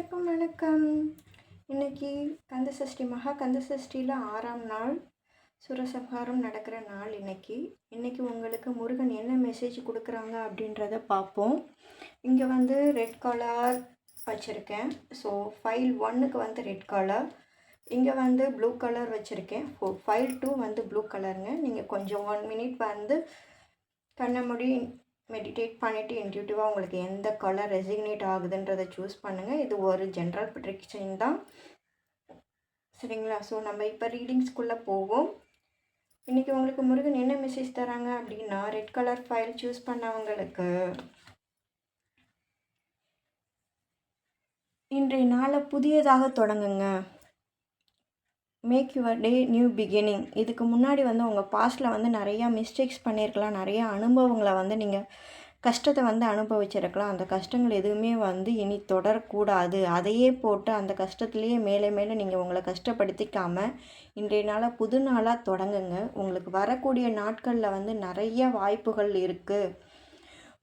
அனைவருக்கும் வணக்கம். இன்னைக்கு கந்தசஷ்டி மகா கந்தசஷ்டியில் 6ஆம் நாள் சூரசம்ஹாரம் நடக்கிற நாள். இன்னைக்கு உங்களுக்கு முருகன் என்ன மெசேஜ் கொடுக்குறாங்க அப்படின்றத பார்ப்போம். இங்கே வந்து ரெட் கலர் வச்சுருக்கேன். ஸோ ஃபைல் 1க்கு வந்து ரெட் கலர், இங்கே வந்து ப்ளூ கலர் வச்சுருக்கேன். ஃபைல் 2 வந்து ப்ளூ கலருங்க. நீங்கள் கொஞ்சம் 1 மினிட் வந்து கண்ணை மூடி மெடிடேட் பண்ணிவிட்டு இன்ட்யூட்டிவாக உங்களுக்கு எந்த கலர் ரெசிக்னேட் ஆகுதுன்றதை சூஸ் பண்ணுங்கள். இது ஒரு ஜென்ரல் ப்ரிடிக்ஷன் தான், சரிங்களா? ஸோ நம்ம இப்போ ரீடிங்ஸ்குள்ளே போவோம். இன்றைக்கி உங்களுக்கு முருகன் என்ன மெசேஜ் தராங்க அப்படின்னா, ரெட் கலர் ஃபைல் சூஸ் பண்ணவங்களுக்கு இன்றைய நாளை புதியதாக தொடங்குங்க. Make your day new beginning. இதுக்கு முன்னாடி வந்து உங்கள் பாஸ்ட்டில் வந்து நிறையா மிஸ்டேக்ஸ் பண்ணியிருக்கலாம், நிறையா அனுபவங்களை வந்து நீங்கள் கஷ்டத்தை வந்து அனுபவிச்சிருக்கலாம். அந்த கஷ்டங்கள் எதுவுமே வந்து இனி தொடரக்கூடாது. அதையே போட்டு அந்த கஷ்டத்துலேயே மேலே மேலே நீங்கள் உங்களை கஷ்டப்படுத்திக்காமல் இன்றைய நாளை புது நாளாக தொடங்குங்க. உங்களுக்கு வரக்கூடிய நாட்களில் வந்து நிறைய வாய்ப்புகள் இருக்குது.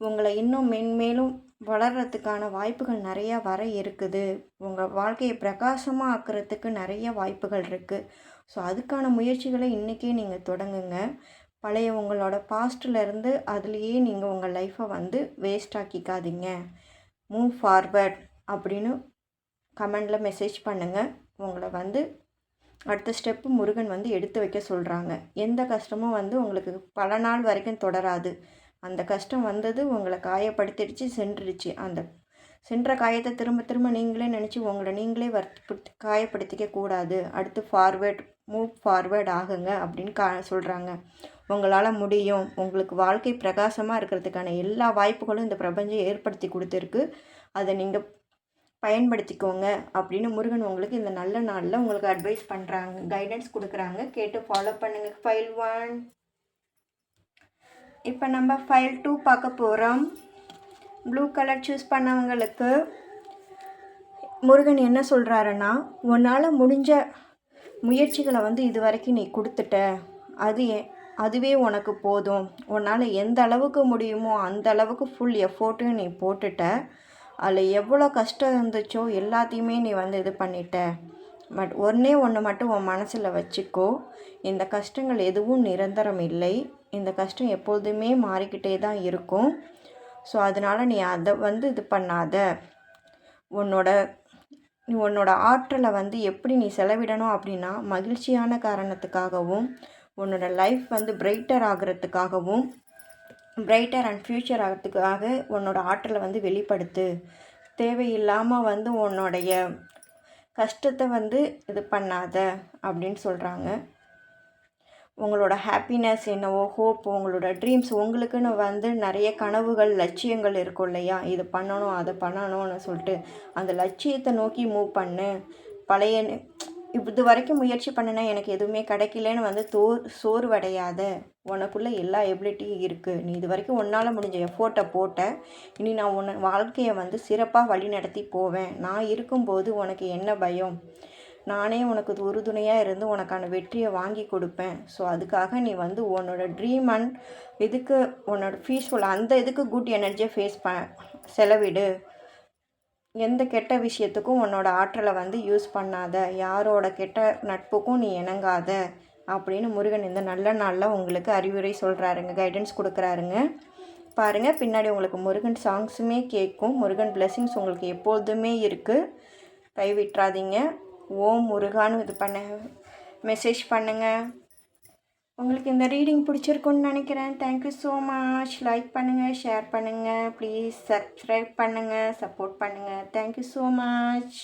உங்களை இன்னும் மென்மேலும் வளர்கிறதுக்கான வாய்ப்புகள் நிறையா வர இருக்குது. உங்கள் வாழ்க்கையை பிரகாசமாக ஆக்கிறதுக்கு நிறைய வாய்ப்புகள் இருக்குது. ஸோ அதுக்கான முயற்சிகளை இன்றைக்கே நீங்கள் தொடங்குங்க. பழைய உங்களோட பாஸ்ட்டிலேருந்து அதுலேயே நீங்கள் உங்கள் லைஃப்பை வந்து வேஸ்ட் ஆக்கிக்காதீங்க. மூவ் ஃபார்வர்ட் அப்படின்னு கமெண்டில் மெசேஜ் பண்ணுங்கள். உங்களை வந்து அடுத்த ஸ்டெப்பு முருகன் வந்து எடுத்து வைக்க சொல்கிறாங்க. எந்த கஷ்டமும் வந்து உங்களுக்கு பல நாள் வரைக்கும் தொடராது. அந்த கஷ்டம் வந்தது, உங்களை காயப்படுத்திடுச்சு, சென்றுடுச்சு. அந்த சென்ற காயத்தை திரும்ப திரும்ப நீங்களே நினச்சி உங்களை நீங்களே காயப்படுத்திக்க கூடாது. அடுத்து மூவ் ஃபார்வேர்ட் ஆகுங்க அப்படின்னு சொல்கிறாங்க. உங்களால் முடியும். உங்களுக்கு வாழ்க்கை பிரகாசமாக இருக்கிறதுக்கான எல்லா வாய்ப்புகளும் இந்த பிரபஞ்சம் ஏற்படுத்தி கொடுத்துருக்கு. அதை நீங்கள் பயன்படுத்திக்கோங்க அப்படின்னு முருகன் உங்களுக்கு இந்த நல்ல நாளில் உங்களுக்கு அட்வைஸ் பண்ணுறாங்க, கைடன்ஸ் கொடுக்குறாங்க. கேட்டு ஃபாலோ பண்ணுங்கள். ஃபைல் 1. இப்போ நம்ம ஃபைல் 2 பார்க்க போகிறோம். ப்ளூ கலர் சூஸ் பண்ணவங்களுக்கு முருகன் என்ன சொல்கிறாருன்னா, உன்னால் முடிஞ்ச முயற்சிகளை வந்து இது வரைக்கும் நீ கொடுத்துட்ட, அதுவே உனக்கு போதும். உன்னால் எந்த அளவுக்கு முடியுமோ அந்த அளவுக்கு ஃபுல் எஃபோர்ட்டையும் நீ போட்டுட்ட. அதில் எவ்வளோ கஷ்டம் இருந்துச்சோ எல்லாத்தையுமே நீ வந்து இது பண்ணிட்ட. பட் ஒன்று மட்டும் உன் மனசில் வச்சுக்கோ, இந்த கஷ்டங்கள் எதுவும் நிரந்தரம் இல்லை. இந்த கஷ்டம் எப்போதுமே மாறிக்கிட்டே தான் இருக்கும். ஸோ அதனால் நீ அதை வந்து இது பண்ணாத. உன்னோட ஆற்றலை வந்து எப்படி நீ செலவிடணும் அப்படின்னா, மகிழ்ச்சியான காரணத்துக்காகவும் உன்னோட லைஃப் வந்து பிரைட்டர் ஆகிறதுக்காகவும் பிரைட்டர் அண்ட் ஃப்யூச்சர் ஆகிறதுக்காக உன்னோட ஆற்றலை வந்து வெளிப்படுத்து. தேவையில்லாமல் வந்து உன்னுடைய கஷ்டத்தை வந்து இது பண்ணாத அப்படின்னு சொல்கிறாங்க. உங்களோட ஹாப்பினஸ் என்னவோ, ஹோப், உங்களோட ட்ரீம்ஸ், உங்களுக்குன்னு வந்து நிறைய கனவுகள், லட்சியங்கள் இருக்கும் இல்லையா? இது பண்ணணும், அதை பண்ணணும்னு சொல்லிட்டு அந்த லட்சியத்தை நோக்கி மூவ் பண்ணு. பழைய இது வரைக்கும் முயற்சி பண்ணினா எனக்கு எதுவுமே கிடைக்கலன்னு வந்து சோர்வடையாத. உனக்குள்ளே எல்லா எபிலிட்டியும் இருக்குது. நீ இது வரைக்கும் உன்னால் முடிஞ்ச எஃபோர்ட்டை போட்ட. இனி நான் உன்னை வாழ்க்கையை வந்து சிறப்பாக வழி நடத்தி போவேன். நான் இருக்கும்போது உனக்கு என்ன பயம்? நானே உனக்கு உறுதுணையாக இருந்து உனக்கான வெற்றியை வாங்கி கொடுப்பேன். ஸோ அதுக்காக நீ வந்து உன்னோட ட்ரீம் அண்ட் இதுக்கு உன்னோட பீஸ்ஃபுல் அந்த இதுக்கு குட் எனர்ஜியை செலவிடு. எந்த கெட்ட விஷயத்துக்கும் உன்னோட ஆற்றலை வந்து யூஸ் பண்ணாத. யாரோட கெட்ட நட்புக்கும் நீ இணங்காத அப்படின்னு முருகன் இந்த நல்ல நாளில் உங்களுக்கு அறிவுரை சொல்கிறாருங்க, கைடன்ஸ் கொடுக்குறாருங்க. பாருங்கள், பின்னாடி உங்களுக்கு முருகன் சாங்ஸுமே கேட்கும். முருகன் பிளெஸிங்ஸ் உங்களுக்கு எப்பொழுதுமே இருக்குது. கைவிட்றாதீங்க. ஓம் முருகான்னு இது மெசேஜ் பண்ணுங்கள். உங்களுக்கு இந்த ரீடிங் பிடிச்சிருக்குன்னு நினைக்கிறேன். Thank you so much. லைக் பண்ணுங்கள், ஷேர் பண்ணுங்கள், ப்ளீஸ் சப்ஸ்கிரைப் பண்ணுங்கள், சப்போர்ட் பண்ணுங்கள். Thank you so much.